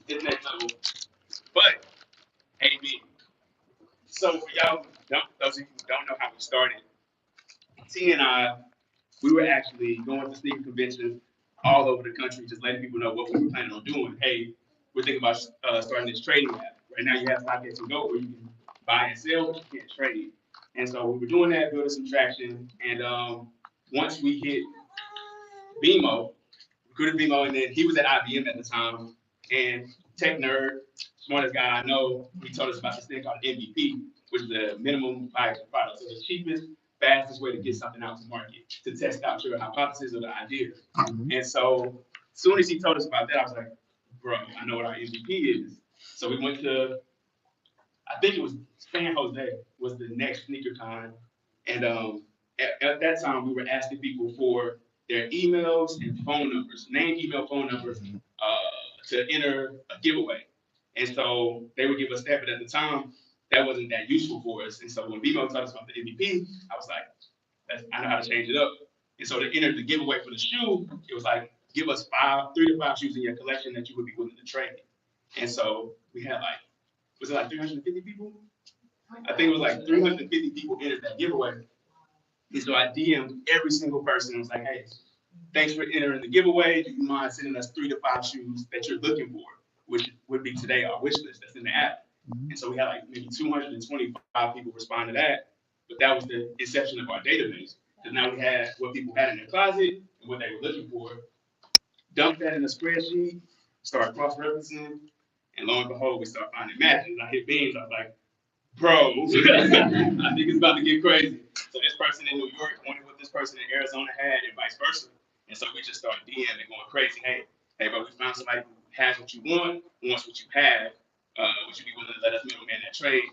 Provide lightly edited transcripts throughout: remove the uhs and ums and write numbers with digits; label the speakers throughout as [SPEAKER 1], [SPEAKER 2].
[SPEAKER 1] It's next level. But AB. So for y'all, those of you who don't know how we started, T and I, we were actually going to sneaker conventions all over the country, just letting people know what we were planning on doing. Hey, we're thinking about starting this trading app. Right now, you have Pockets and Go where you can buy and sell, but you can't trade. And so we were doing that, building some traction. And once we hit BMO, recruited BMO, and then he was at IBM at the time. And tech nerd, smartest guy I know, he told us about this thing called MVP, which is the minimum viable product. So the cheapest, fastest way to get something out to market to test out your hypothesis or the idea. And so as soon as he told us about that, I was like, bro, I know what our MVP is. So we went to, I think it was San Jose was the next sneaker con. And at that time, we were asking people for their emails and phone numbers, name, email, phone numbers, to enter a giveaway. And so they would give us that, but at the time, that wasn't that useful for us. And so when BMO told us about the MVP, I was like, I know how to change it up. And so to enter the giveaway for the shoe, it was like, give us 3 to 5 shoes in your collection that you would be willing to trade. And so we had like, was it like 350 people? I think it was like 350 people entered that giveaway. And so I DM'd every single person and was like, hey, thanks for entering the giveaway. Do you mind sending us 3 to 5 shoes that you're looking for, which would be today our wish list that's in the app. And so we had like maybe 225 people respond to that. But that was the inception of our database. Because now we had what people had in their closet and what they were looking for. Dumped that in a spreadsheet, started cross-referencing, and lo and behold, we started finding matches. I hit beams. I was like, bro, I think it's about to get crazy. So this person in New York wanted what this person in Arizona had, and vice versa. And so we just started DMing, going crazy. Hey, bro, we found somebody who has what you want, wants what you have. Would you be willing to let us middleman that trade?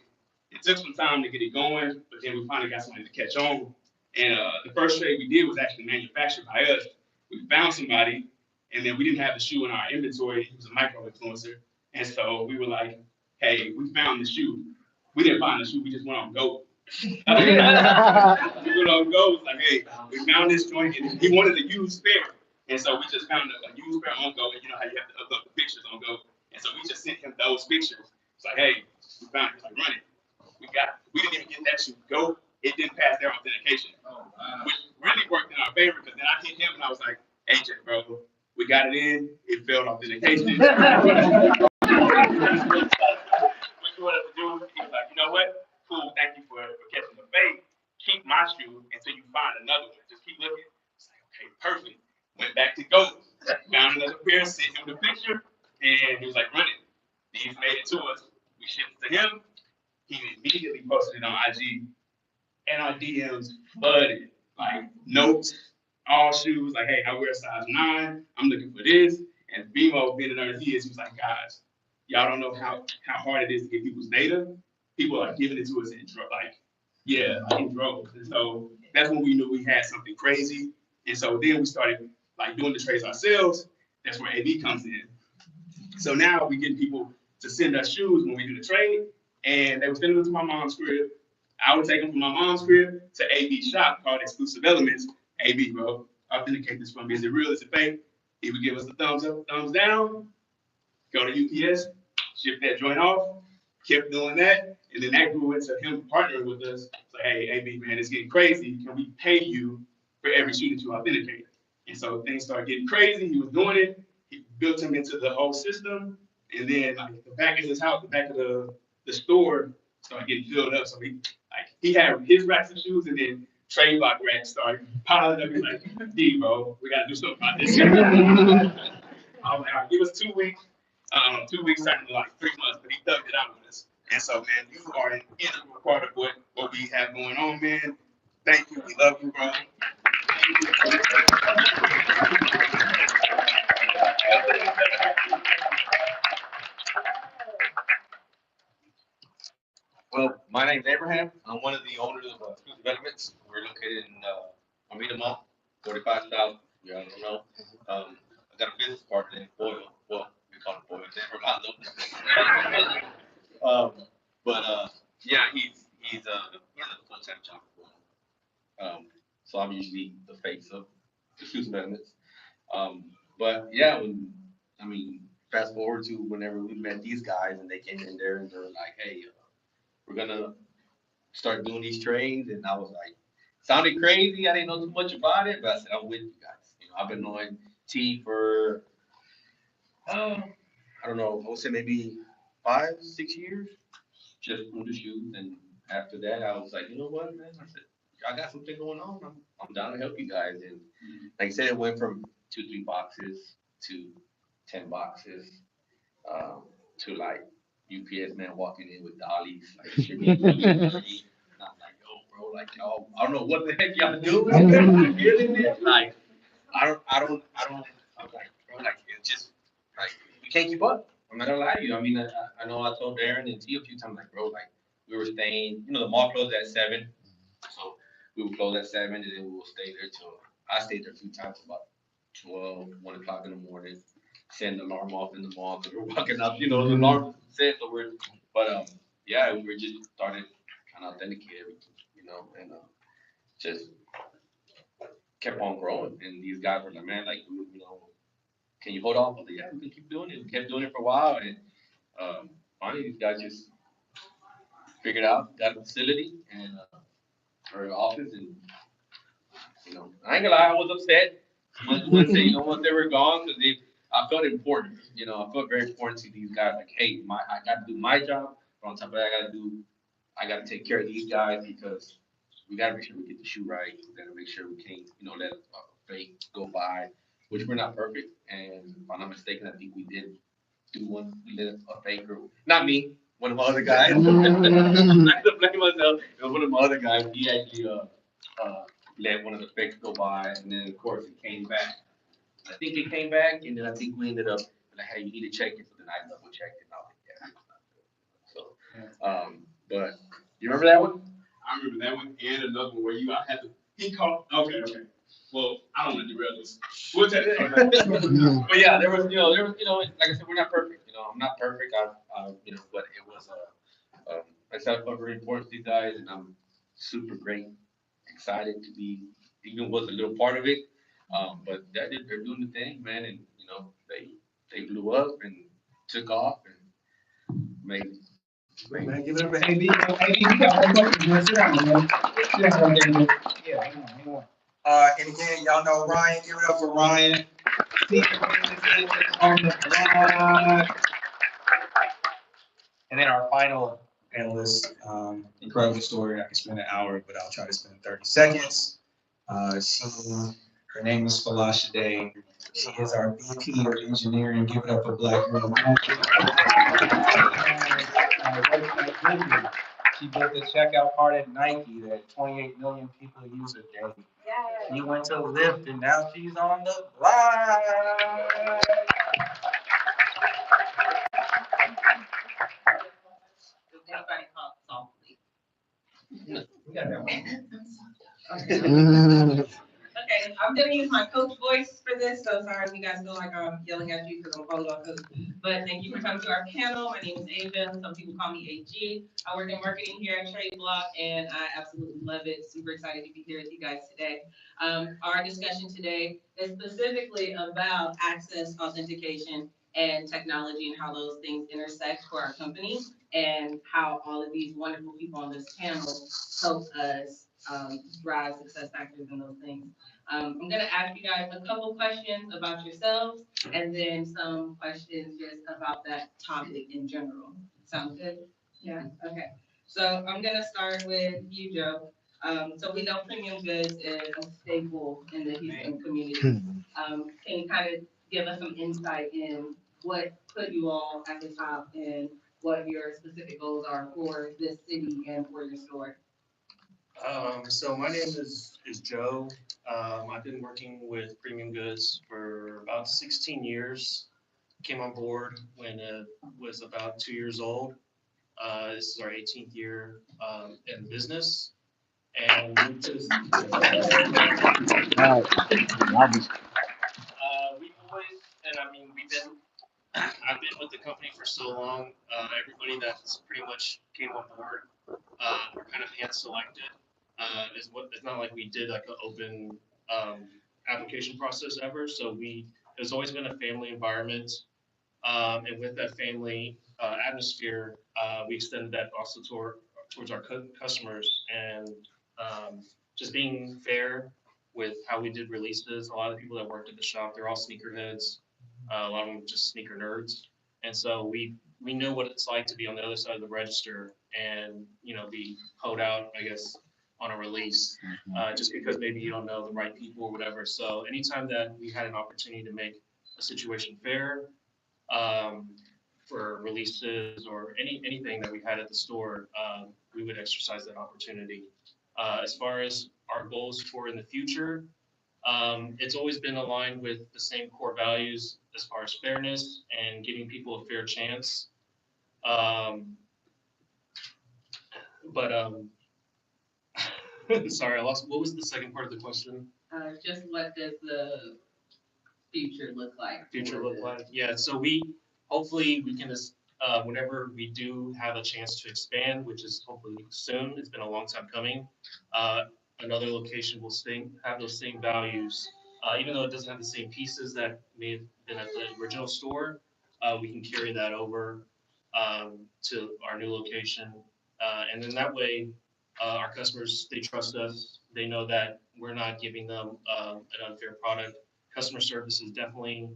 [SPEAKER 1] It took some time to get it going, but then we finally got somebody to catch on. And the first trade we did was actually manufactured by us. We found somebody, and then we didn't have the shoe in our inventory. He was a micro influencer. And so we were like, hey, we found the shoe. We didn't find the shoe, we just went on Go. We went on Go, it's like, hey, we found this joint, and he wanted a used pair. And so we just found a used pair on Go, and you know how you have to upload the pictures on Go. And so we just sent him those pictures. It's like, hey, we found it, like, run it. We didn't even get that shoe Go. It didn't pass their authentication, which really worked in our favor, because then I hit him, and I was like, AJ, bro, we got it in, it failed authentication. What you wanted to do? He was like, you know what? Cool, thank you for catching the bait. Keep my shoe until you find another one. Just keep looking. It's like, okay, perfect. Went back to Go. Found another pair, sent him the picture, and he was like, run it. These made it to us. We shipped it to him. He immediately posted it on IG, and our DMs flooded. Like, notes, all shoes, like, hey, I wear a size 9. I'm looking for this. And BMO, being the nerd he is, he was like, guys, y'all don't know how hard it is to get people's data. People are giving it to us in in droves. And so that's when we knew we had something crazy. And so then we started like doing the trades ourselves. That's where AB comes in. So now we get people to send us shoes when we do the trade, and they would send them to my mom's crib. I would take them from my mom's crib to AB's shop called Exclusive Elements. AB, bro, authenticate this for me. Is it real? Is it fake? He would give us a thumbs up, thumbs down. Go to UPS, ship that joint off. Kept doing that, and then that grew into him partnering with us. So, hey, AB, man, it's getting crazy. Can we pay you for every shoe that you authenticate? And so things started getting crazy. He was doing it. He built him into the whole system, and then like the back of his house, the back of the store started getting filled up. So he had his racks of shoes, and then trade block racks started piling up. He's like, D, bro, we gotta do something about this. I was like, all right, give us 2 weeks. 2 weeks turned into like 3 months, but he thugged it out with us. And so, man, you are an integral part of what we have going on, man. Thank you. We love you, bro.
[SPEAKER 2] Well, my name's Abraham. I'm one of the owners of Exclusive Elements. We're located in Armida Mall, 45 South. You all don't know. I got a business partner named Boyle. Well, we call him Boyle. Never mind. Yeah, he's a full-time job. So I'm usually the face of Exclusive Elements. But yeah, fast forward to whenever we met these guys and they came in there and they're like, hey, we're gonna start doing these trades. And I was like, sounded crazy. I didn't know too much about it, but I said, I'm with you guys. You know, I've been knowing T for, I don't know, I would say maybe 5, 6 years, just from the shoes. And after that, I was like, you know what, man? I said, I got something going on. I'm down to help you guys. And like I said, it went from 2, 3 boxes to 10 boxes, to like UPS man walking in with dollies, like shipping. And I'm like, yo, bro, like y'all, I don't know what the heck y'all doing. Feeling it, like I'm like, bro, like it's just like we can't keep up. I'm not gonna lie to you. I mean, I know I told Darren and T a few times, like, bro, like we were staying, the mall closed at 7, so we would close at 7, and then we will stay there till I stayed there a few times about 12, 1 o'clock in the morning. Send the alarm off in the mall because we're walking up, the alarm said so yeah, we were just started trying to authenticate everything, and just kept on growing. And these guys were like, man, like, can you hold on? I was like, yeah, we can keep doing it. We kept doing it for a while, and finally, these guys just figured out, got a facility and or an office, and I ain't gonna lie, I was upset. Once they, once they were gone, because I felt important. I felt very important to these guys. Like, hey, I got to do my job, but on top of that, I got to take care of these guys because we got to make sure we get the shoe right. We got to make sure we can't, let a fake go by, which we're not perfect. And if I'm not mistaken, I think we did do one. We let a fake, or not me, one of my other guys. I'm not gonna blame myself. It was one of my other guys. He actually let one of the fakes go by, and then of course it came back. I think it came back, and then I think we ended up like, hey, you need to check it. So then I double checked it, and I was like, yeah. But you remember that one?
[SPEAKER 1] I remember that one and another one where I had to. He called. Okay. Well, I don't want to derail this. We'll take it.
[SPEAKER 2] But yeah, like I said, we're not perfect. I'm not perfect. But it was I felt very important to these guys, and I'm super great, excited to be, even was a little part of it. But they're doing the thing, man, and they blew up and took off and
[SPEAKER 3] Man, give it up for AB. AB, you got one question. Man. Sit down, man. Sit down right there, man. Yeah, hang on. And again, y'all know Ryan. Give it up for Ryan. On the block. And then our final analyst, incredible story. I can spend an hour, but I'll try to spend 30 seconds. Her name is Falasha Day. She is our VP of Engineering. Give it up for Black Girl. She built the checkout card at Nike that 28 million people use a day. She went to Lyft and now she's on the block.
[SPEAKER 4] Anybody talk softly?
[SPEAKER 3] We got that one.
[SPEAKER 4] Okay, I'm gonna use my coach voice for this, so sorry if you guys feel like I'm yelling at you because I'm calling on coach. But thank you for coming to our panel. My name is Ava. Some people call me AG. I work in marketing here at Trade Block, and I absolutely love it. Super excited to be here with you guys today. Our discussion today is specifically about access authentication and technology and how those things intersect for our company and how all of these wonderful people on this panel help us drive success factors and those things. I'm going to ask you guys a couple questions about yourselves and then some questions just about that topic in general. Sound good? Yeah. Okay. So I'm going to start with you, Joe. So we know premium goods is a staple in the Houston community. Can you kind of give us some insight in what put you all at the top and what your specific goals are for this city and for your store?
[SPEAKER 5] So my name is Joe. I've been working with Premium Goods for about 16 years. Came on board when it was about 2 years old. This is our 18th year in business. And we just, we always, and I mean, I've been with the company for so long. Everybody that's pretty much came on board, were kind of hand selected. It's not like we did like an open application process ever. So it's always been a family environment. And with that family atmosphere, we extended that also towards our customers, and just being fair with how we did releases. A lot of the people that worked at the shop, they're all sneakerheads. A lot of them just sneaker nerds, and so we know what it's like to be on the other side of the register and be hoed out, I guess, on a release, just because maybe you don't know the right people or whatever. So anytime that we had an opportunity to make a situation fair, um, for releases or anything that we had at the store, we would exercise that opportunity. As far as our goals for in the future, it's always been aligned with the same core values as far as fairness and giving people a fair chance. Um, but sorry, I lost. What was the second part of the question?
[SPEAKER 4] Just what does the future look like?
[SPEAKER 5] Future look like? Yeah, so hopefully we can just, whenever we do have a chance to expand, which is hopefully soon, it's been a long time coming, another location will have those same values. Even though it doesn't have the same pieces that may have been at the original store, we can carry that over to our new location. And then that way, our customers, they trust us. They know that we're not giving them an unfair product. Customer service is definitely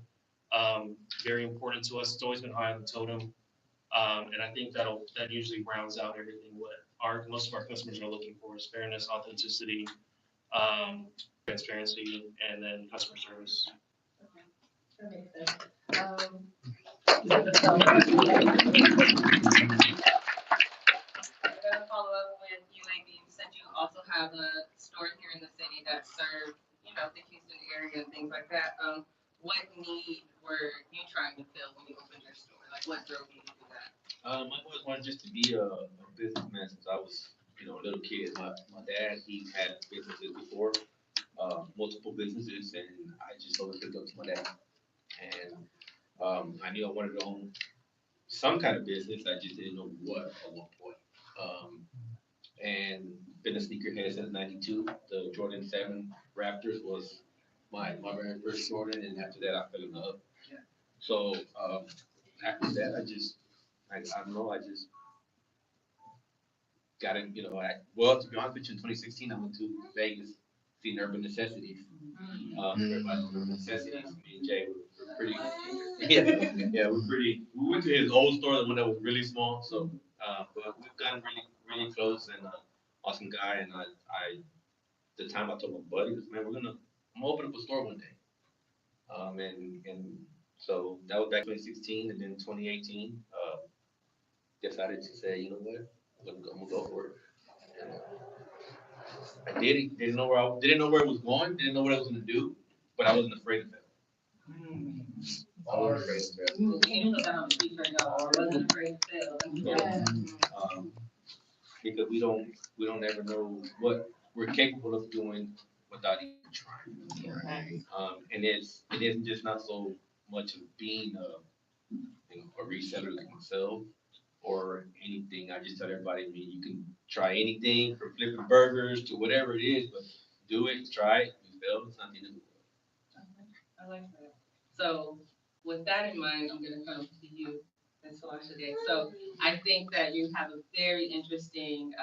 [SPEAKER 5] very important to us. It's always been high on the totem. And I think that usually rounds out everything what most of our customers are looking for is fairness, authenticity, transparency, and then customer service.
[SPEAKER 4] That makes sense. I'm gonna follow up with you, AB, since you also have a store here in the city that serves, the Houston area and things like that. What need were you trying to fill when you opened your store? Like, what drove you to do that?
[SPEAKER 2] I always wanted just to be a businessman since I was, a little kid. My dad, he had businesses before, multiple businesses, and I just always looked up to my dad. And I knew I wanted to own some kind of business. I just didn't know what at one point. And been a sneakerhead since '92. The Jordan 7 Raptors was my very first Jordan, and after that I fell in love.
[SPEAKER 4] Yeah.
[SPEAKER 2] So after that, I don't know, I just got in, well, to be honest with you, in 2016, I went to Vegas, seen Urban Necessities. Everybody knows Urban Necessities. Me and Jay were pretty, yeah, we went to his old store, the one that was really small. So, but we've gotten really, really close, and awesome guy. And the time I told my buddy was, man, I'm gonna open up a store one day. And so that was back 2016, and then 2018, decided to say, you know what, I'm gonna go for it. And I did it. Didn't know where it was going. Didn't know what I was gonna do, but I wasn't afraid of it. I wasn't afraid of it.
[SPEAKER 4] You put that on the t-shirt, y'all. I wasn't afraid to fail.
[SPEAKER 2] Yeah. Because we don't ever know what we're capable of doing without even trying. And it isn't just not so much of being a reseller like myself or anything. I just tell everybody, I mean, you can try anything from flipping burgers to whatever it is, but do it, try it, you fail, it's not the end of the world.
[SPEAKER 4] I like that. So with that in mind, I'm gonna come to you, Ms. Solashade. So I think that you have a very interesting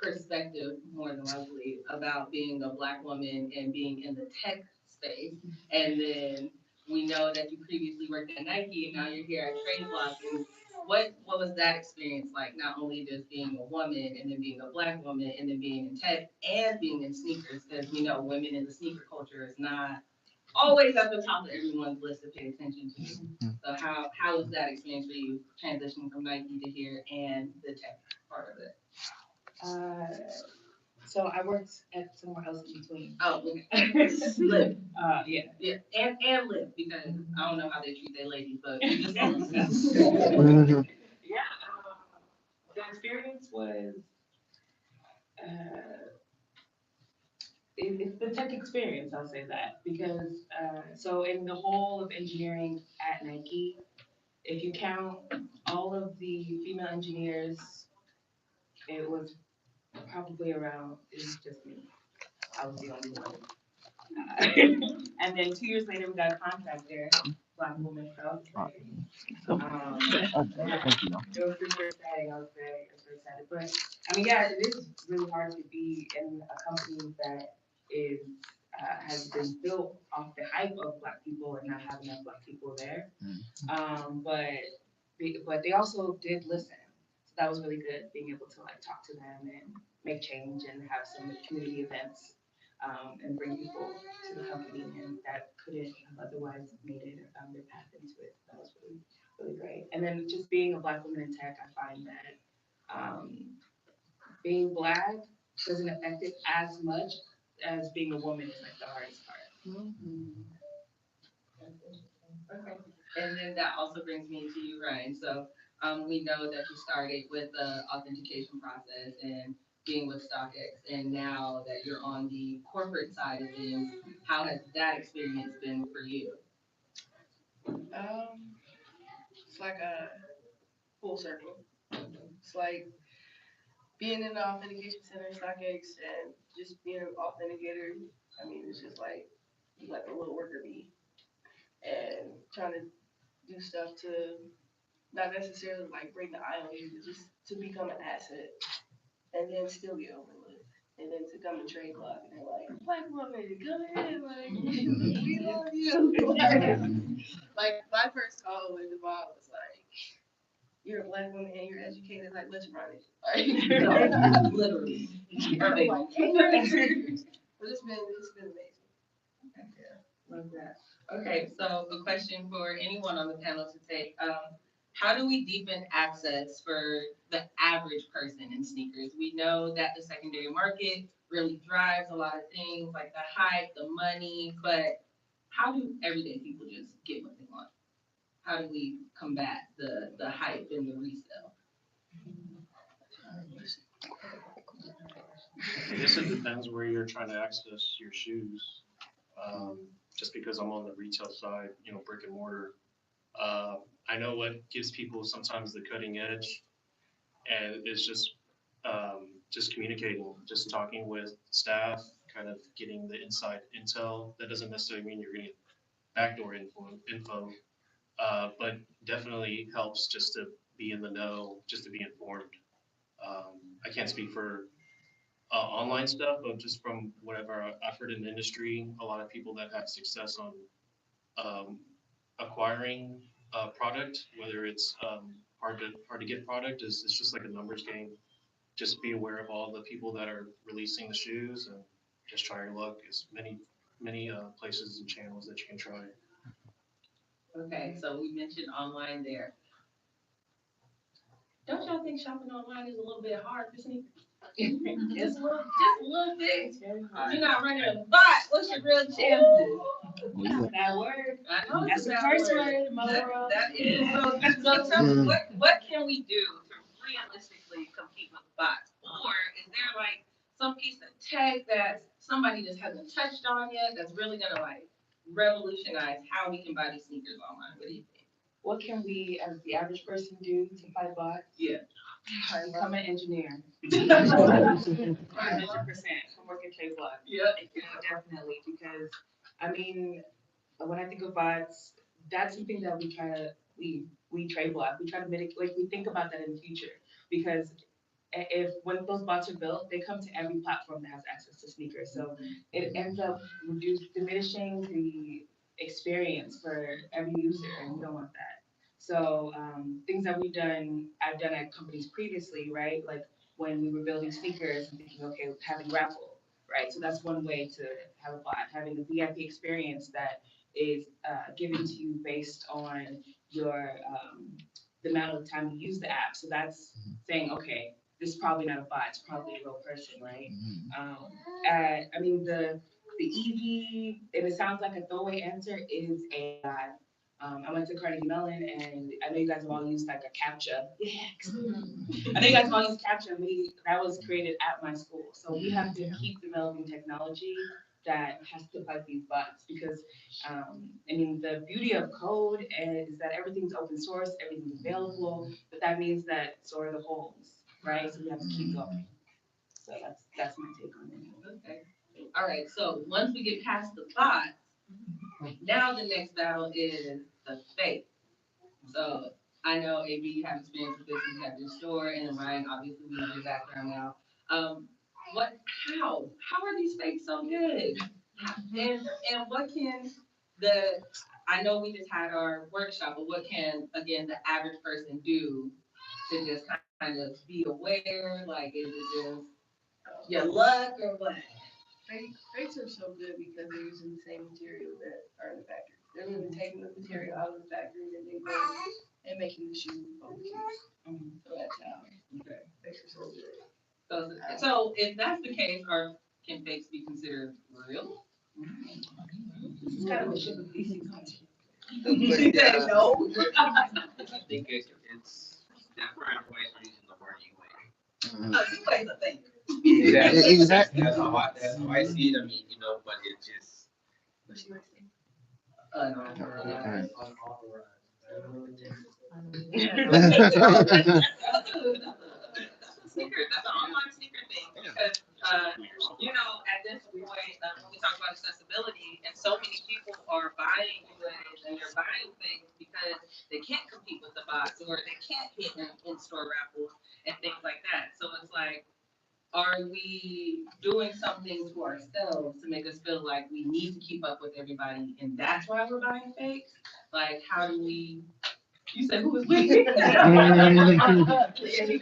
[SPEAKER 4] perspective, more than likely, about being a Black woman and being in the tech space. And then we know that you previously worked at Nike and now you're here at Trade Block. And what was that experience like? Not only just being a woman and then being a Black woman and then being in tech and being in sneakers, because we know women in the sneaker culture is not always at the top of everyone's list to pay attention to. So how was that experience for you, transitioning from Nike to here and the tech part of it?
[SPEAKER 6] So I worked at somewhere else in between.
[SPEAKER 4] Oh, okay. Live.
[SPEAKER 6] Yeah.
[SPEAKER 4] Yeah, and live, because I don't know how they treat their ladies, but we just don't.
[SPEAKER 6] Yeah. The experience was, it's the tech experience, I'll say that, because, so in the whole of engineering at Nike, if you count all of the female engineers, it was probably around, it was just me. I was the only one. And then 2 years later, we got a contract there, Black woman felt. It was super exciting. I was very excited. But I mean, yeah, it is really hard to be in a company that is has been built off the hype of Black people and not having enough Black people there. But they also did listen. So that was really good, being able to like talk to them and make change and have some community events and bring people to the company and that couldn't have otherwise made it or found their path into it. That was really, really great. And then just being a Black woman in tech, I find that being Black doesn't affect it as much as being a woman is like the hardest part.
[SPEAKER 4] Okay, and then that also brings me to you, Ryan. So, we know that you started with the authentication process and being with StockX, and now that you're on the corporate side of things, how has that experience been for you?
[SPEAKER 7] It's like a full circle. It's like being in the authentication center, StockX, and just being an authenticator. I mean, it's just like you like a little worker bee, and trying to do stuff to not necessarily like bring the eye on you, but just to become an asset, and then still get overlooked. And then to come to trade block and they're like, Black woman, come in, like, we love you. Like, my first call with the Bob was like, you're a Black woman and you're educated, like, let's run it. Like,
[SPEAKER 4] Literally.
[SPEAKER 7] I'm like, amen. But it's been amazing.
[SPEAKER 4] Love that. Okay, so a question for anyone on the panel to take. How do we deepen access for the average person in sneakers? We know that the secondary market really drives a lot of things like the hype, the money, but how do everyday people just get what they want? How do we combat the hype and the resale?
[SPEAKER 5] I guess it depends where you're trying to access your shoes. Just because I'm on the retail side, brick and mortar, I know what gives people sometimes the cutting edge, and it's just communicating, just talking with staff, kind of getting the inside intel. That doesn't necessarily mean you're getting backdoor info, but definitely helps just to be in the know, just to be informed. I can't speak for online stuff, but just from whatever I've heard in the industry, a lot of people that have success on acquiring a product, whether it's hard to get product, is it's just like a numbers game. Just be aware of all the people that are releasing the shoes and just try your luck. As many places and channels that you can try.
[SPEAKER 4] Okay, so we mentioned online there. Don't y'all think shopping online is a little bit hard for sneakers? Just a little bit. You're not running a bot. What's your real chances?
[SPEAKER 6] That word.
[SPEAKER 4] I know
[SPEAKER 6] That's
[SPEAKER 4] it's a
[SPEAKER 6] the
[SPEAKER 4] bad
[SPEAKER 6] first
[SPEAKER 4] word.
[SPEAKER 6] word in my world.
[SPEAKER 4] That is. So tell me, what can we do to realistically compete with bots? Or is there like some piece of tech that somebody just hasn't touched on yet that's really gonna like revolutionize how we can buy these sneakers online? What do you think?
[SPEAKER 6] What can we, as the average person, do to fight bots?
[SPEAKER 4] Yeah.
[SPEAKER 6] Become an engineer. 100%. Come work at Trade Block.
[SPEAKER 4] Yeah.
[SPEAKER 6] Definitely, because I mean, when I think of bots, that's something that we Trade Block. We try to mitigate, like we think about that in the future, because if when those bots are built, they come to every platform that has access to sneakers. So it ends up diminishing the experience for every user, and we don't want that. So things that I've done at companies previously, right? Like when we were building sneakers and thinking, okay, having raffle, right? So that's one way to have a bot, having a VIP experience that is given to you based on your the amount of time you use the app. So that's saying, okay, this is probably not a bot, it's probably a real person, right? I mean, the easy, and it sounds like a throwaway answer, is AI. I went to Carnegie Mellon, and I know you guys have all used like a CAPTCHA. Yeah. I know you guys have all used CAPTCHA. That was created at my school. So we have to keep developing technology that has to fight these bots, because I mean, the beauty of code is that everything's open source, everything's available, but that means that so are the holes, right? So we have to keep going. So that's my take on it.
[SPEAKER 4] Okay. All right. So once we get past the bots, Now the next battle is the fake. So I know AB, you have experience with this, you have your store, and then Ryan, obviously we know your background now. Um, what, how are these fakes so good? And what can the, I know we just had our workshop, but what can, again, the average person do to just kind of be aware? Like, is it just your luck or what?
[SPEAKER 7] Fakes are so good because they're using the same materials that are in the factory. They're literally taking the material out of the factory and then going and making the shoe overseas. So that's how fakes are so good.
[SPEAKER 4] So if that's the case, can fakes be considered real?
[SPEAKER 7] It's kind of a ship of DC content.
[SPEAKER 4] He said no.
[SPEAKER 2] I think it's different ways of using the word you make.
[SPEAKER 4] Two ways of thinking.
[SPEAKER 2] Yeah,
[SPEAKER 8] Exactly.
[SPEAKER 2] that's how I see it. I mean, but it just.
[SPEAKER 7] What she might say?
[SPEAKER 4] Unauthorized. Sneaker, that's an online sneaker thing because, at this point, when we talk about accessibility, and so many people are buying UAs and they're buying things because they can't compete with the bots or they can't hit in-store raffles and things like that. So it's like, are we doing something to ourselves to make us feel like we need to keep up with everybody and that's why we're buying fakes? Like, how do we? You said who was we? Any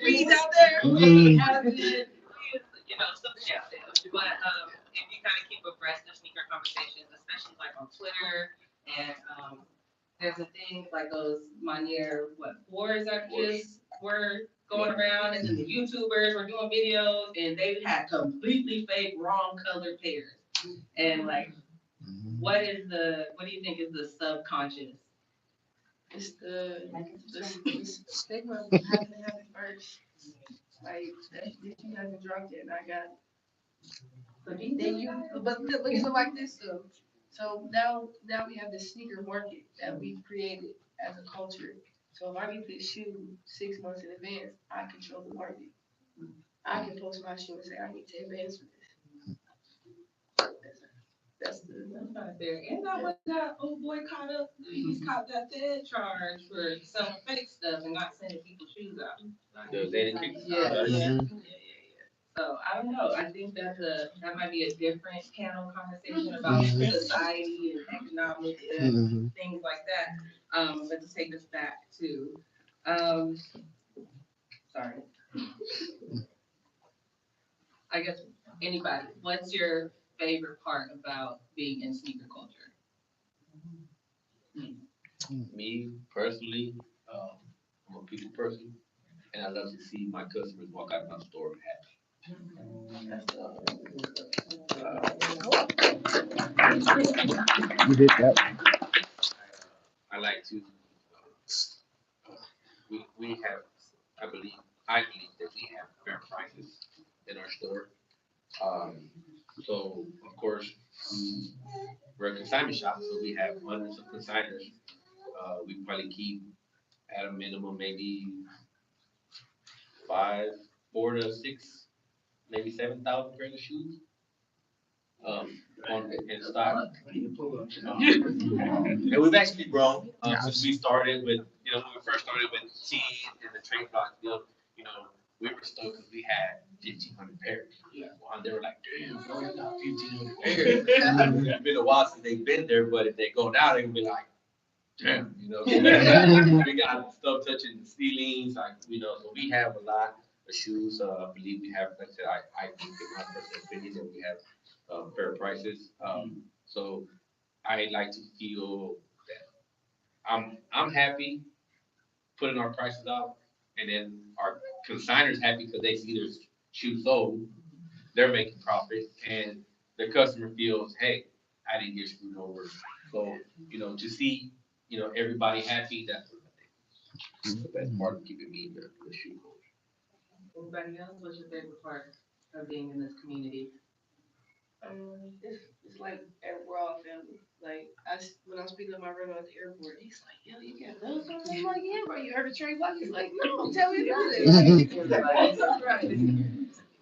[SPEAKER 4] weeds out there? Something out there. But if you kind of keep abreast of sneaker conversations, especially like on Twitter, and there's a thing like those Manier boards that just were going around, and then the YouTubers were doing videos, and they had completely fake, wrong colored pairs, and like, what do you think is the subconscious?
[SPEAKER 7] It's the stigma of having to have it first. Like, that you haven't drunk it and I got it. But look at it like this though. So now we have this sneaker market that we've created as a culture. So if I get this shoe 6 months in advance, I control the market. I can post my shoe and say I need 10 bands for this. That's
[SPEAKER 4] not fair. And that was that old boy caught up. He's caught that Fed charge for selling fake stuff and not sending people shoes out. Yeah. So I don't know. I think that might be a different panel conversation about society and economics and things like that. But to take us back to, sorry. I guess anybody, what's your favorite part about being in sneaker culture?
[SPEAKER 2] Me personally, I'm a people person, and I love to see my customers walk out of my store happy.
[SPEAKER 8] You did that.
[SPEAKER 2] I like to. We have, I believe that we have fair prices in our store. So of course, we're a consignment shop, so we have hundreds of consigners. We probably keep at a minimum maybe 4 to 6, maybe 7,000 pairs of shoes. In stock. And we've actually grown since we started with, when we first started with tea and the trade block deal, we were stoked because we had 1,500 pairs. And they were like, damn, bro, you got 1,500 pairs. It's been a while since they've been there, but if they go now, they're gonna be like, damn, we got stuff touching the ceilings, so we have a lot of shoes. I believe we have, like I said, I think in my personal opinion that we have fair prices. So I like to feel that I'm happy putting our prices out, and then our consigners happy because they see their shoe sold, they're making profit, and the customer feels, hey, I didn't get screwed over. So to see everybody happy, that's what I think. The best part of keeping me in the shoe culture.
[SPEAKER 4] Anybody else? What's your favorite part of being in this community?
[SPEAKER 7] It's like we're all family. Like when I was speaking to my brother at the airport, he's like, "Yo, you got those?" I'm like, "Yeah, bro. You heard the train block?" He's like, "No, tell me about it."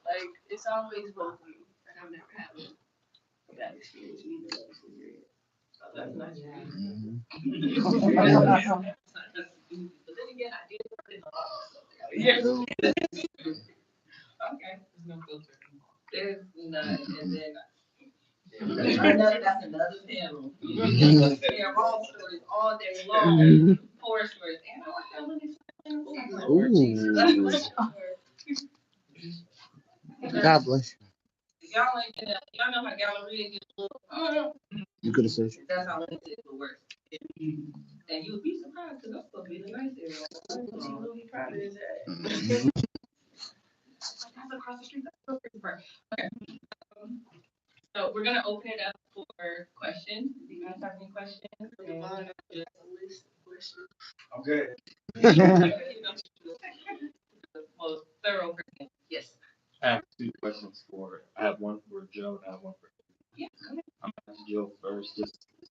[SPEAKER 7] Like it's always welcoming, and I've never had a bad experience either.
[SPEAKER 4] That's not true.
[SPEAKER 8] Mhm.
[SPEAKER 4] But then again, I did work in the office.
[SPEAKER 1] Yes.
[SPEAKER 4] Okay, there's no filter. There's none, and then. That's another panel. Yeah, wrong stories all day long, horror stories, and I worked on living.
[SPEAKER 8] Ooh. God bless
[SPEAKER 4] Y'all ain't been, y'all know how Galleria gets a little,
[SPEAKER 8] you. You could have said.
[SPEAKER 4] that's how limited it works. And you would be surprised, because I'm supposed to be the nice area. She will be proud of that. That's across the street, that's so pretty bright. Okay. So we're gonna open it up for questions. Do you guys have any questions?
[SPEAKER 1] Okay.
[SPEAKER 4] Most thorough person. Yes.
[SPEAKER 9] I have two questions I have one for Joe and I have one for.
[SPEAKER 4] Yeah, go ahead.
[SPEAKER 9] I'm gonna ask Joe first.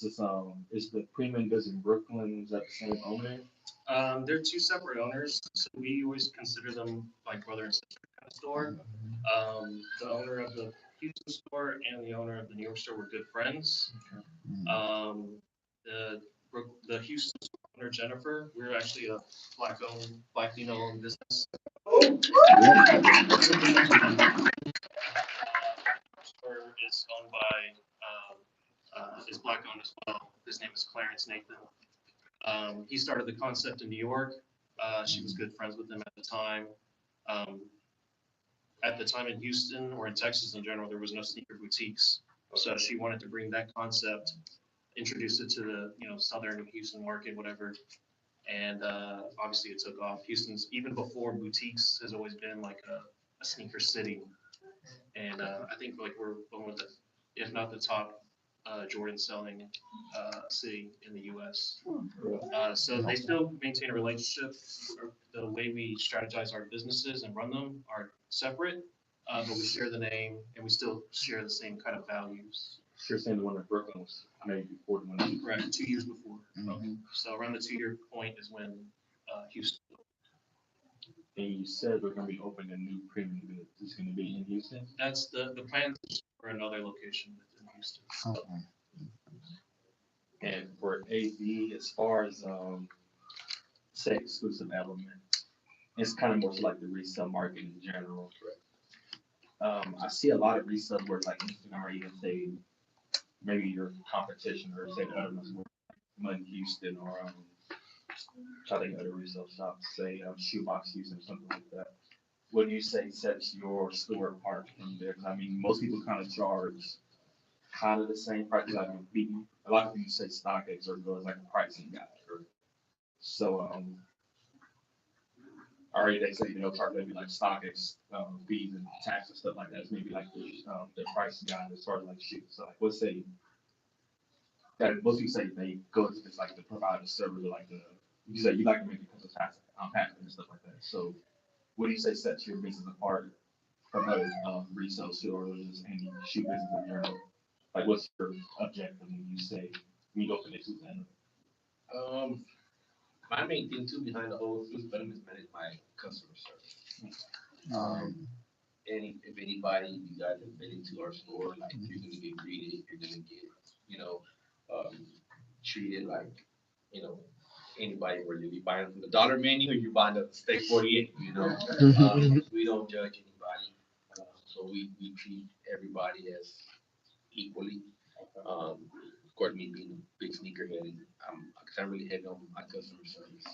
[SPEAKER 9] Is the Premium Goods in Brooklyn, is that the same owner?
[SPEAKER 5] They're two separate owners, so we always consider them like brother and sister kind of store. The owner of the Houston store and the owner of the New York store were good friends. The Houston store owner, Jennifer, we're actually a black female-owned business. Store is owned by, is black owned as well. His name is Clarence Nathan. He started the concept in New York. She was good friends with him at the time. At the time in Houston or in Texas in general, there was no sneaker boutiques. So she wanted to bring that concept, introduce it to the, Southern Houston market, whatever. And obviously it took off. Houston's, even before boutiques, has always been like a sneaker city. And I think like we're one of the, if not the top Jordan selling city in the US. So they still maintain a relationship. The way we strategize our businesses and run them are separate, but we share the name and we still share the same kind of values.
[SPEAKER 9] You're saying the one in Brooklyn was maybe before the one.
[SPEAKER 5] Correct, 2 years before.
[SPEAKER 8] Mhm.
[SPEAKER 5] So around the 2 year point is when Houston.
[SPEAKER 9] And you said we're gonna be opening a new Premium Goods. It's gonna be in Houston?
[SPEAKER 5] That's the plan for another location within Houston.
[SPEAKER 8] Uh-uh.
[SPEAKER 9] And for AV, as far as say exclusive element, it's kind of more so like the resale market in general. I see a lot of resale where like Instagram or even say maybe your competition or say the other ones were in Houston or try to think other resale shops, say Shoebox Houston or something like that. What do you say sets your store apart from there? 'Cause I mean, most people kind of charge kind of the same price. Like a lot of people say StockX or goes like a pricing guide. So already they say charge maybe like StockX fees and tax and stuff like that. It's maybe like the price guide as far as like shoes. So like let's say that most people say they go to this like the provider service or like you say you like to make it because of tax packaging and stuff like that. So what do you say sets your business apart from other resale stores or just any shoe business in general? Like what's your objective when you say we go for this weekend?
[SPEAKER 2] My main thing too behind the whole food development is manage my customer service. If anybody, you guys have been into our store, like you're gonna get greeted, you're gonna get, treated like, anybody, whether you be buying from the dollar menu or you buying the steak 48, we don't judge anybody. So we treat everybody as equally. Of course, me being a big sneakerhead, I'm really heavy on my customer service.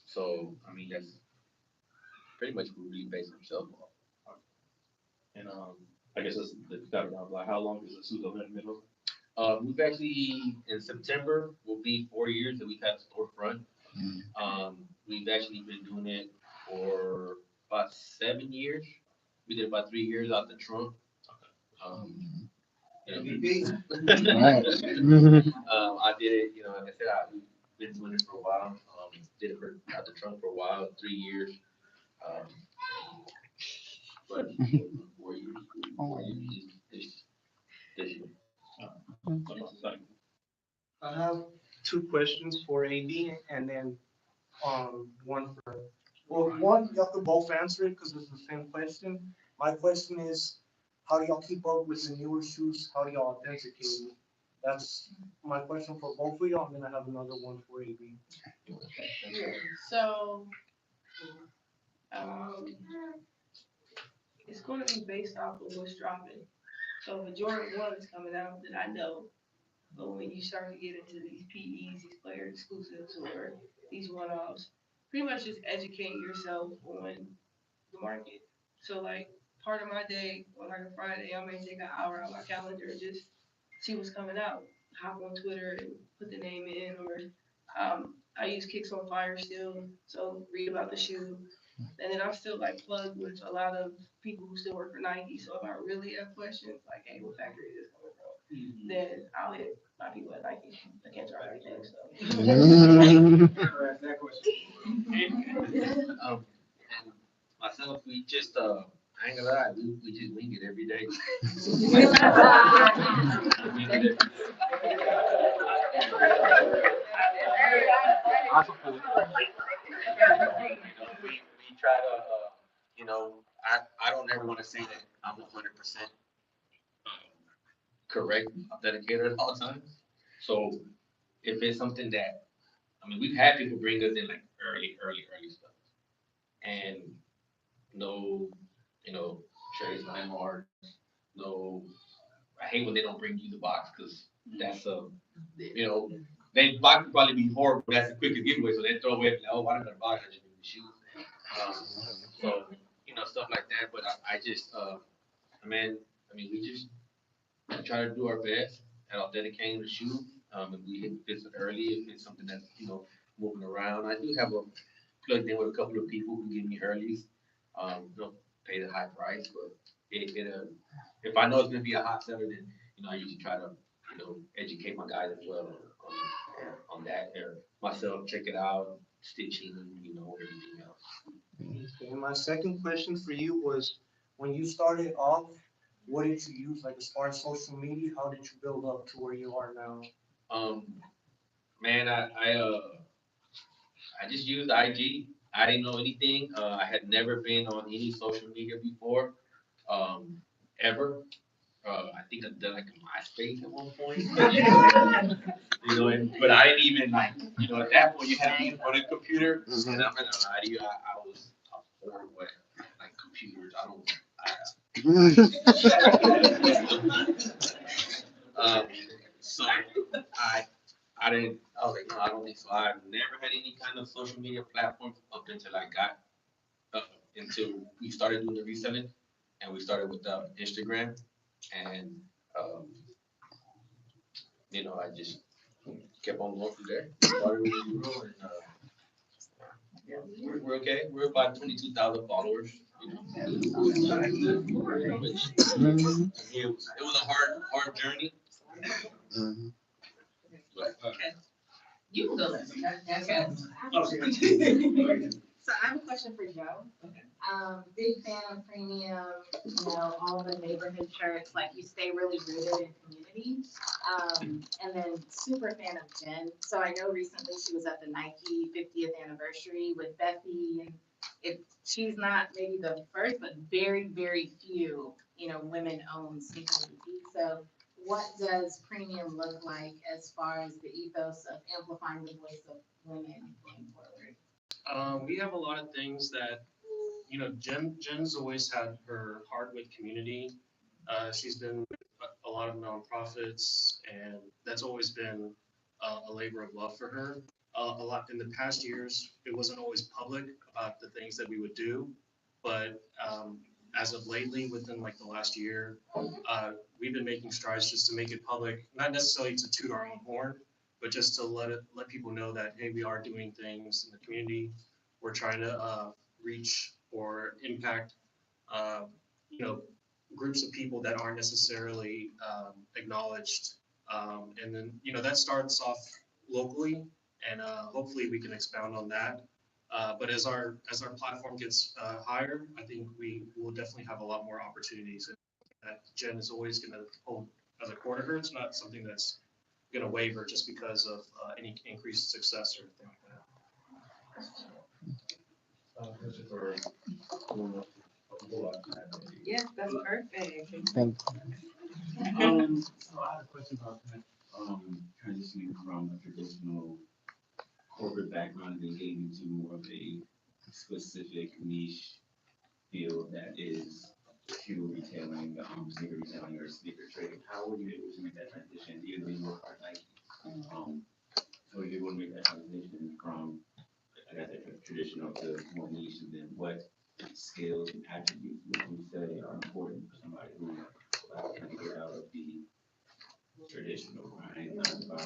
[SPEAKER 2] So I mean that's pretty much what we really base ourselves on.
[SPEAKER 9] And I guess that's that around like how long is the Suzo been in the middle?
[SPEAKER 2] We've actually in September will be 4 years that we've had the storefront. We've actually been doing it for about 7 years. We did about 3 years out the trunk.
[SPEAKER 8] Right.
[SPEAKER 2] I did it, like I said, I've been doing it for a while. Did it out the trunk for a while, 3 years. But 4 years, 4 years this year.
[SPEAKER 3] I have two questions for AD and then, one one, you have to both answer it because it's the same question. My question is,
[SPEAKER 10] how do y'all keep up with the newer shoes? How do y'all authenticate? That's my question for both of y'all. I'm gonna have another one for AB.
[SPEAKER 7] Yeah, so, um, it's gonna be based off of what's dropping. So if a Jordan 1 is coming out, then I know. But when you start to get into these PEs, these player exclusives, or these one-offs, pretty much just educating yourself on the market. So like part of my day, on like a Friday, I may take an hour on my calendar and just see what's coming out. Hop on Twitter and put the name in, or I use Kicks on Fire still, so read about the shoe. And then I'm still like plugged with a lot of people who still work for Nike. So if I really have questions, like, hey, what factory is this coming from? Then I'll hit my people at Nike. I can't charge anything, so.
[SPEAKER 1] That question.
[SPEAKER 2] And myself, we just, I ain't gonna lie, we just wing it every day. We try to, I don't ever want to say that I'm 100% correct authenticator at all times. So if it's something that, I mean, we've had people bring us in like early stuff, and no, cherries, landmarks, no. I hate when they don't bring you the box because that's they box would probably be horrible. That's the quickest giveaway, so they throw away like, oh, why not a box? I just bring the shoes. So stuff like that. But I just, we just try to do our best at authenticating the shoe. If we hit fits early, if it's something that's moving around, I do have a plugged in with a couple of people who give me earlies. Don't pay the high price, but if I know it's gonna be a hot seller, then I usually try to educate my guys as well on that. Or myself, check it out, stitching, everything else.
[SPEAKER 10] Okay, my second question for you was, when you started off, what did you use, like as far as social media? How did you build up to where you are now?
[SPEAKER 2] Man, I just used IG. I didn't know anything. I had never been on any social media before, ever. I think I've done like a MySpace at one point. But I didn't even at that point you had to be on a computer. And I'm not gonna lie to you, I was horrible at like computers. So I didn't. I was like, no, I don't think so. I've never had any kind of social media platform up until I got until we started doing the reselling, and we started with Instagram, and I just kept on going from there. Started with zero, and yeah, we're okay. We're about 22,000 followers. It was a hard journey.
[SPEAKER 4] You can go last. Okay.
[SPEAKER 11] So I have a question for Joe. Big fan of premium, all the neighborhood shirts, like you stay really rooted in community. And then super fan of Jen. So I know recently she was at the Nike 50th anniversary with Becky, and she's not maybe the first, but very, very few, women-owned sneaker boutiques. So what does premium look like as far as the ethos of amplifying the voice of women going forward?
[SPEAKER 5] We have a lot of things that, Jen's always had her heart with community. She's been with a lot of nonprofits, and that's always been a labor of love for her. A lot in the past years, it wasn't always public about the things that we would do, but as of lately, within like the last year, we've been making strides just to make it public, not necessarily to toot our own horn, but just to let people know that, hey, we are doing things in the community. We're trying to reach or impact, groups of people that aren't necessarily acknowledged. And then, that starts off locally, and hopefully we can expound on that. But as our platform gets higher, I think we will definitely have a lot more opportunities. That Jen is always going to hold as a core to her. It's not something that's going to waver just because of any increased success or anything like that.
[SPEAKER 11] Yes, go
[SPEAKER 6] That's perfect.
[SPEAKER 8] Thank
[SPEAKER 12] So I had a question about that, transitioning from a traditional corporate background and then getting into more of a specific niche field that is shoe retailing, sneaker retailing or sneaker trading. How were you able to make that transition, even though you work hard Nike? So you want to make that transition from, I guess, a traditional to more niche, and then what skills and attributes would you say are important for somebody who trying to get out of the traditional grind, 9 to 5,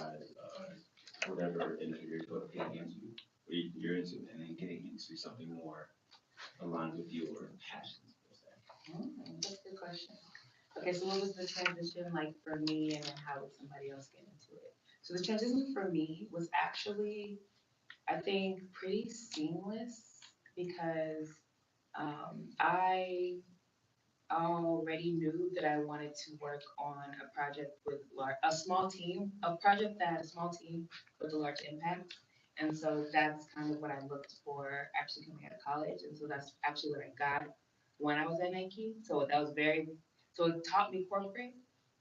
[SPEAKER 12] whatever industry you're sort of getting into, or you're into, and then getting into something more aligned with your passions, per se.
[SPEAKER 6] That's a good question. Okay, so what was the transition like for me and then how would somebody else get into it? So the transition for me was actually, I think, pretty seamless because I already knew that I wanted to work on a project with a small team, a project that had a small team with a large impact. And so that's kind of what I looked for actually coming out of college. And so that's actually what I got when I was at Nike. So that was so it taught me corporate.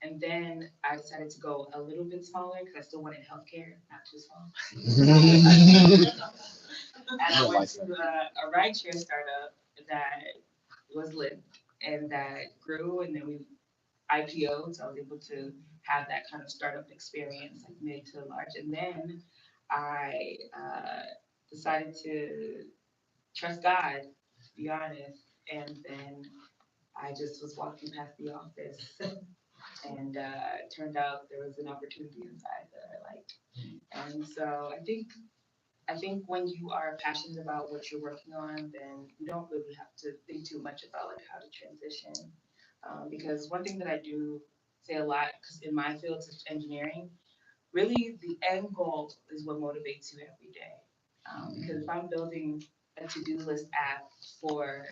[SPEAKER 6] And then I decided to go a little bit smaller because I still wanted healthcare, not too small. And I went to a rideshare startup that was lit and that grew, and then we IPO'd, so I was able to have that kind of startup experience, like mid to large. And then I decided to trust God, to be honest. And then I just was walking past the office, and it turned out there was an opportunity inside that I liked. And so I think when you are passionate about what you're working on, then you don't really have to think too much about like how to transition. Because one thing that I do say a lot, because in my field, it's engineering, really the end goal is what motivates you every day. Because if I'm building a to-do list app for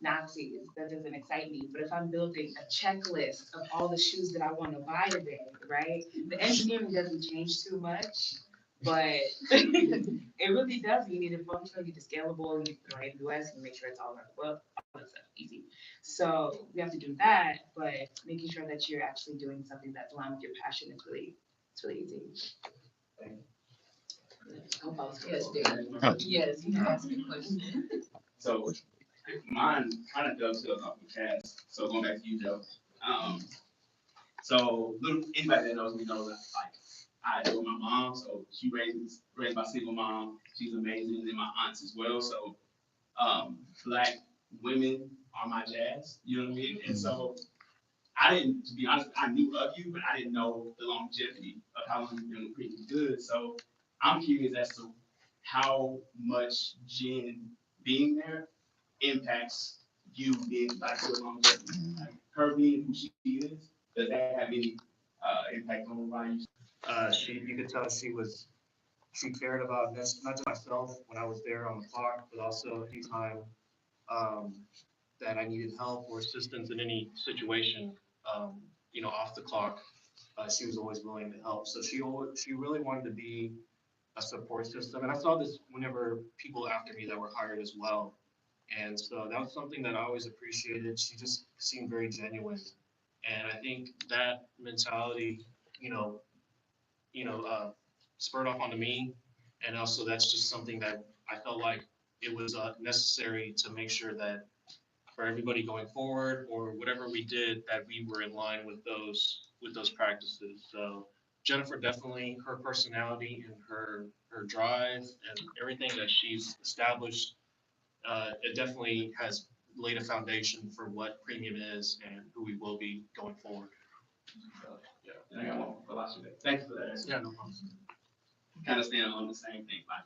[SPEAKER 6] Nazis, that doesn't excite me. But if I'm building a checklist of all the shoes that I want to buy today, right? The engineering doesn't change too much, but it really does. You need it functional, you need it scalable, you need to put AWS and make sure it's all around the world, all that stuff, easy. So we have to do that, but making sure that you're actually doing something that's aligned with your passion is it's really easy. I hope I was clear.
[SPEAKER 4] Yes, you can ask me a question.
[SPEAKER 1] So mine kind of dovetails off the past. So going back to you, Joe. So anybody that knows me knows that like I adore my mom. So she raised my single mom. She's amazing, and my aunts as well. So Black women are my jazz. You know what I mean? And so I didn't, to be honest, I knew of you, but I didn't know the longevity of how long you've been pretty good. So I'm curious as to how much Jen being there impacts you being like your longevity. Like her being who she is, does that have any impact on Ryan?
[SPEAKER 5] You could tell she cared about not just myself when I was there on the clock, but also anytime that I needed help or assistance in any situation, off the clock, she was always willing to help. So she really wanted to be a support system. And I saw this whenever people after me that were hired as well. And so that was something that I always appreciated. She just seemed very genuine. And I think that mentality, you know, spurred off onto me. And also that's just something that I felt like it was necessary to make sure that for everybody going forward or whatever we did, that we were in line with those practices. So Jennifer definitely, her personality and her drive and everything that she's established, it definitely has laid a foundation for what Premium is and who we will be going forward.
[SPEAKER 1] And I got one philosophy. Thanks for that.
[SPEAKER 5] Yeah, no problem.
[SPEAKER 1] Kind of stand on the same thing, like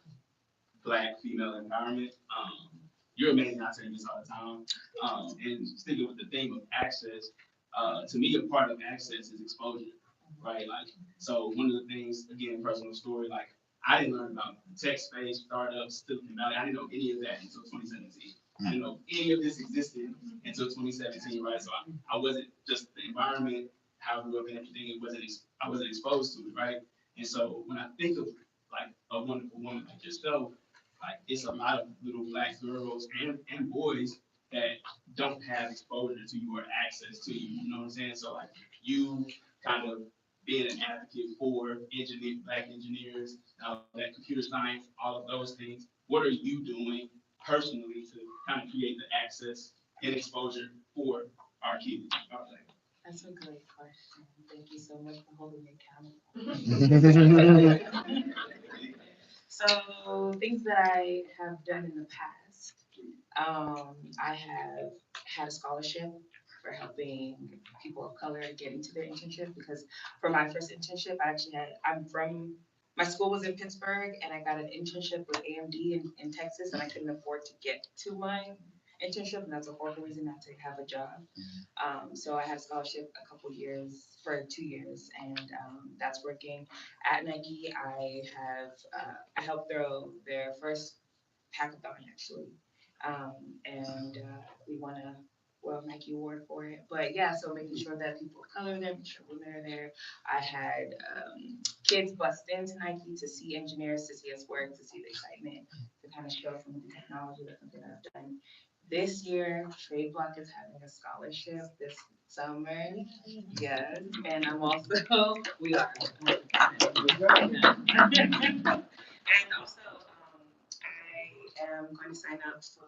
[SPEAKER 1] Black female empowerment. You're amazing. I say this all the time. And sticking with the theme of access, to me, a part of access is exposure, right? Like, so one of the things, again, personal story, like I didn't learn about the tech space, startups, Silicon Valley. I didn't know any of that until 2017. I didn't know any of this existed until 2017, right? So I wasn't just the environment, how I grew up and everything. I wasn't exposed to it, right? And so when I think of like a wonderful woman like yourself, like it's a lot of little Black girls and boys that don't have exposure to you or access to you. You know what I'm saying? So like you kind of being an advocate for black engineers, that computer science, all of those things. What are you doing personally to kind of create the access and exposure for our kids?
[SPEAKER 6] That's a great question. Thank you so much for holding me accountable. So things that I have done in the past, I have had a scholarship for helping people of color get into their internship because for my first internship, my school was in Pittsburgh and I got an internship with AMD in Texas and I couldn't afford to get to my internship and that's a horrible reason not to have a job. So I had a scholarship a couple years for 2 years and that's working at Nike. I helped throw their first hackathon actually. And we won a World Nike Award for it. But yeah, so making sure that people of color are there, making sure women are there. I had kids bust into Nike to see engineers, to see us work, to see the excitement, to kind of show some of the technology. That's something I've done. This year, Trade Block is having a scholarship this summer. Yes, and I'm also, we are. And also, I am going to sign up for,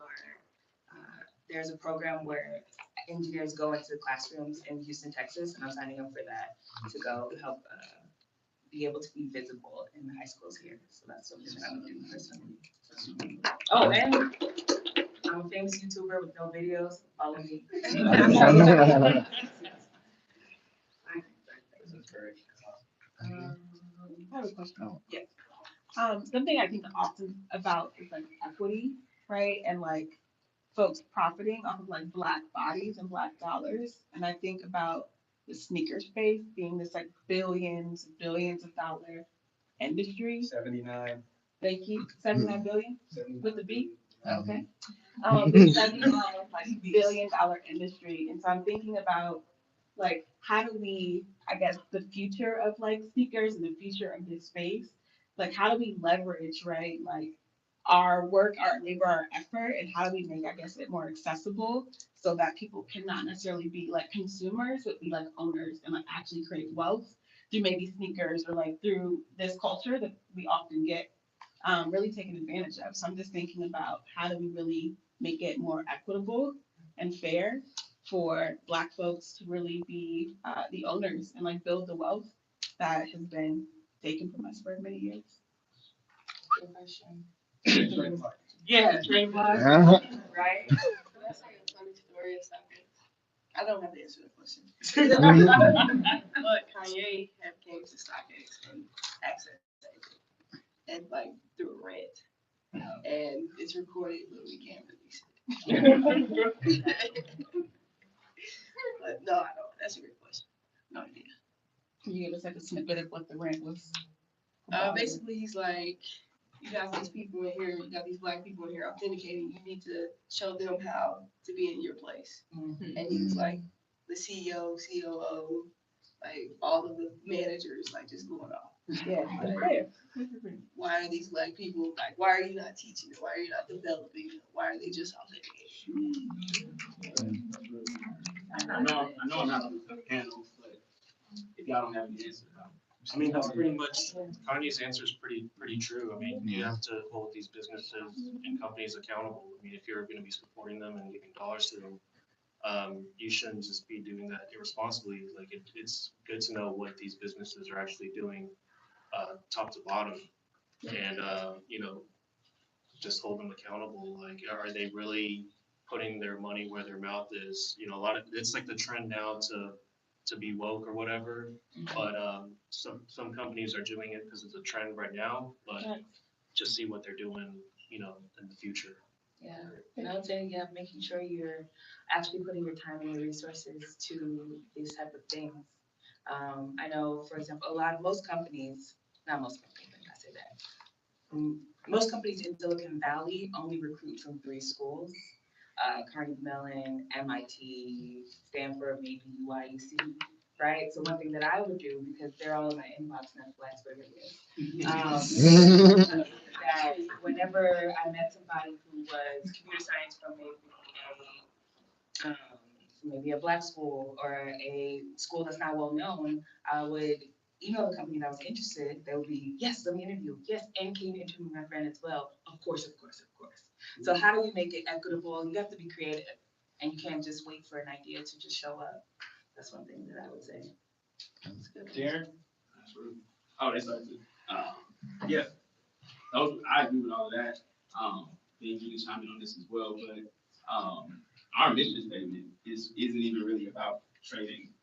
[SPEAKER 6] there's a program where engineers go into classrooms in Houston, Texas, and I'm signing up for that to go help be able to be visible in the high schools here. So that's something that I'm doing personally. Oh, and I'm a famous YouTuber with no videos. Follow me.
[SPEAKER 13] I have a question. Yes. Something I think often about is like equity, right? And like folks profiting off of like Black bodies and Black dollars. And I think about the sneaker space being this like billions of dollar industry.
[SPEAKER 3] 79.
[SPEAKER 13] Thank you. 79 billion with the B. Okay. This $79 billion industry. And so I'm thinking about like how do we, I guess, the future of like sneakers and the future of this space, like how do we leverage, right, like our work, our labor, our effort, and how do we make, I guess, it more accessible so that people can not necessarily be like consumers, but be like owners and like actually create wealth through maybe sneakers or like through this culture that we often get really taken advantage of. So I'm just thinking about how do we really make it more equitable and fair for Black folks to really be the owners and like build the wealth that has been taken from us for many years. Yeah, trademark.
[SPEAKER 7] Right? Can I say a funny story or something? I don't have to answer the question. But Kanye have came to StockX and accessed it and like through a rent. And it's recorded, but we can't release it. But no, I don't. That's a great question. No idea.
[SPEAKER 13] Can you give us like a snippet of what the rant was?
[SPEAKER 7] Basically, he's like, you got these people in here, you got these Black people in here authenticating, you need to show them how to be in your place. Mm-hmm. And he was like, the CEO, COO, like all of the managers, like just going off.
[SPEAKER 13] Yeah,
[SPEAKER 7] like, why are these Black people, like, why are you not teaching them? Why are you not developing them? Why are they just authenticating?
[SPEAKER 1] I know I'm not on the panel, but if y'all don't have any answers,
[SPEAKER 5] I mean, that's pretty much, Kanye's answer is pretty true. I mean, you have to hold these businesses and companies accountable. I mean, if you're gonna be supporting them and giving dollars to them, you shouldn't just be doing that irresponsibly. Like, it's good to know what these businesses are actually doing, top to bottom. And, you know, just hold them accountable. Like, are they really putting their money where their mouth is? You know, it's like the trend now to be woke or whatever, but some companies are doing it because it's a trend right now, but just see what they're doing, you know, in the future.
[SPEAKER 6] Yeah, and I would say, yeah, making sure you're actually putting your time and your resources to these type of things. I know, for example, most companies, not most companies, let me not say that. Most companies in Silicon Valley only recruit from 3 schools. Carnegie Mellon, MIT, Stanford, maybe UIUC, right? So one thing that I would do, because they're all in my inbox, Netflix, whatever it is, that whenever I met somebody who was computer science from maybe um, maybe a black school or a school that's not well known, I would email the company that was interested. They would be, yes, let me interview. Yes, and can you interview my friend as well? Of course, of course, of course. So how do we make it equitable? You have to be creative, and you can't just wait for an idea to just show up. That's one thing that I would say. That's good.
[SPEAKER 1] Darren? Oh, that's right. Yeah, those, I agree with all of that. Then you can chime in on this as well, but, our mission statement isn't even really about trading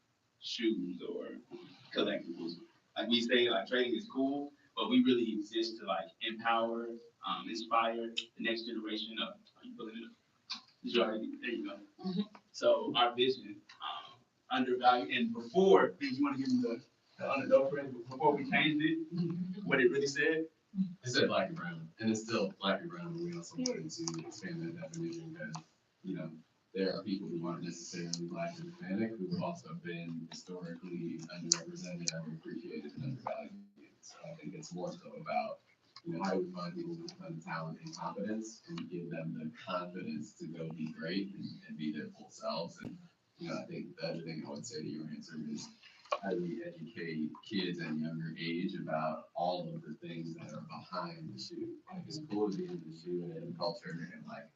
[SPEAKER 1] shoes or collectibles. Like we say, like trading is cool, but we really exist to like empower, inspire the next generation of, are you pulling it up? Did you already, there you go. So our vision, undervalued, and before, did you want to give them the underdog friend, before we changed it, what it really said?
[SPEAKER 14] It said black and brown, and it's still black and brown, but we also wanted to expand that definition because, you know, there are people who aren't necessarily black and Hispanic who have also been historically underrepresented, underappreciated, and undervalued. So I think it's more so about, you know, how do we find people with a ton of talent and competence and give them the confidence to go be great and be their full selves. And, you know, I think the other thing I would say to your answer is, how do we educate kids at a younger age about all of the things that are behind the shoe? Like, it's cool to be in the shoe and in the culture and like,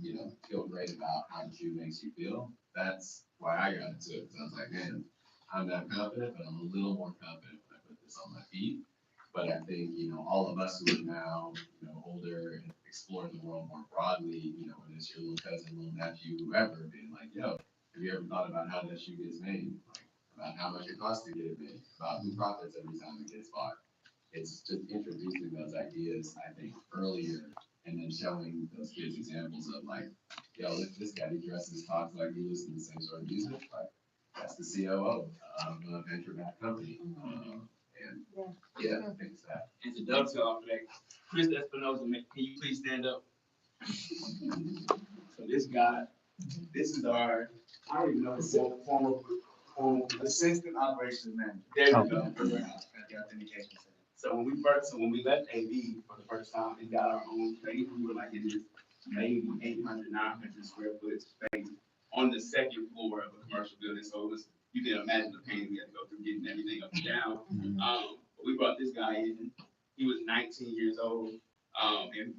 [SPEAKER 14] you know, feel great about how the shoe makes you feel. That's why I got into it. Because I was like, man, I'm not confident, but I'm a little more confident when I put this on my feet. But I think, you know, all of us who are now, you know, older and exploring the world more broadly, you know, whether it's your little cousin, little nephew, whoever, being like, yo, have you ever thought about how that shoe gets made? Like, about how much it costs to get it made, about who profits every time it gets bought. It's just introducing those ideas, I think, earlier, and then showing those kids examples of like, yo, look, this guy, he dresses, talks like he listens to the same sort of music, like, that's the COO of a venture-backed company. And yeah, I think it's that.
[SPEAKER 1] And to dovetail off of that, Chris Espinoza, can you please stand up? So this guy, this is our, I don't even know his former assistant operations manager. There you go. So when we left AV for the first time and got our own space, we were like in this maybe 800, 900 square foot space on the second floor of a commercial building. So it was, you can imagine the pain we had to go through getting everything up and down. But we brought this guy in. He was 19 years old. And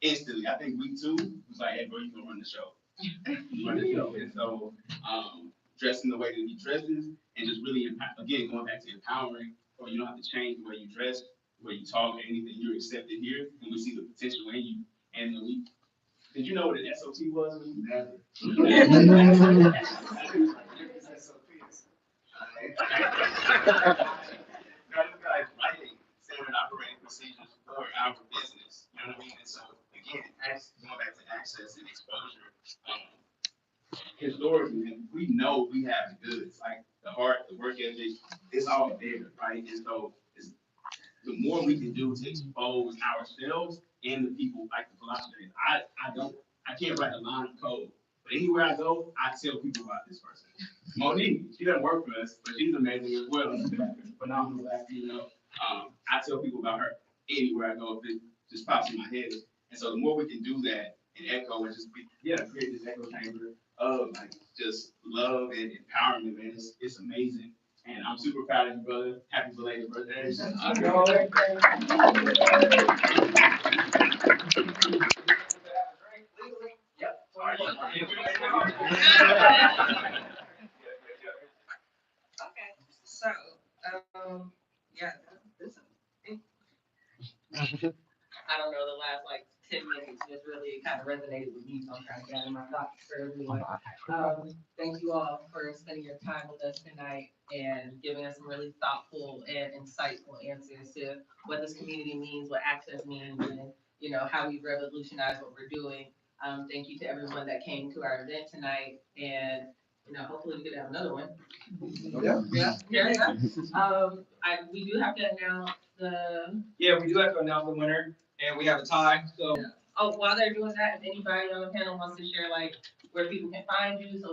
[SPEAKER 1] instantly, I think week 2 was like, hey, bro, you gonna run the show. Run the show. And so, dressing the way that he dresses and just really, again, going back to empowering, or you don't have to change the way you dress, the way you talk, anything, you're accepted here, and we see the potential in you. And we, did you know what an SOT was? Never. Writing standard operating procedures for our business. You know what I mean? And so, again, going back to access and exposure, historically, we know we have the goods, like the heart, the work ethic, it's all there, right? And so, the more we can do to expose ourselves and the people, like the philosophy, I can't write a line of code, but anywhere I go, I tell people about this person. Monique, she doesn't work for us, but she's amazing as well. Phenomenal black female. I tell people about her anywhere I go if it just pops in my head. And so the more we can do that and echo and just create this echo chamber of like just love and empowerment, man, it's amazing. And I'm super proud of you, brother. Happy belated birthday.
[SPEAKER 4] Okay, so, yeah, this, I don't know, the last like 10 minutes just really kind of resonated with me, so I'm trying to gather my thoughts for everyone. Thank you all for spending your time with us tonight and giving us some really thoughtful and insightful answers to what this community means, what access means, and you know how we revolutionize what we're doing. Thank you to everyone that came to our event tonight, and you know, hopefully we could have another one. Yeah. We do have to announce the.
[SPEAKER 3] Yeah, we do have to announce the winner, and we have a tie, so.
[SPEAKER 4] Oh, while they're doing that, if anybody on the panel wants to share like where people can find you, so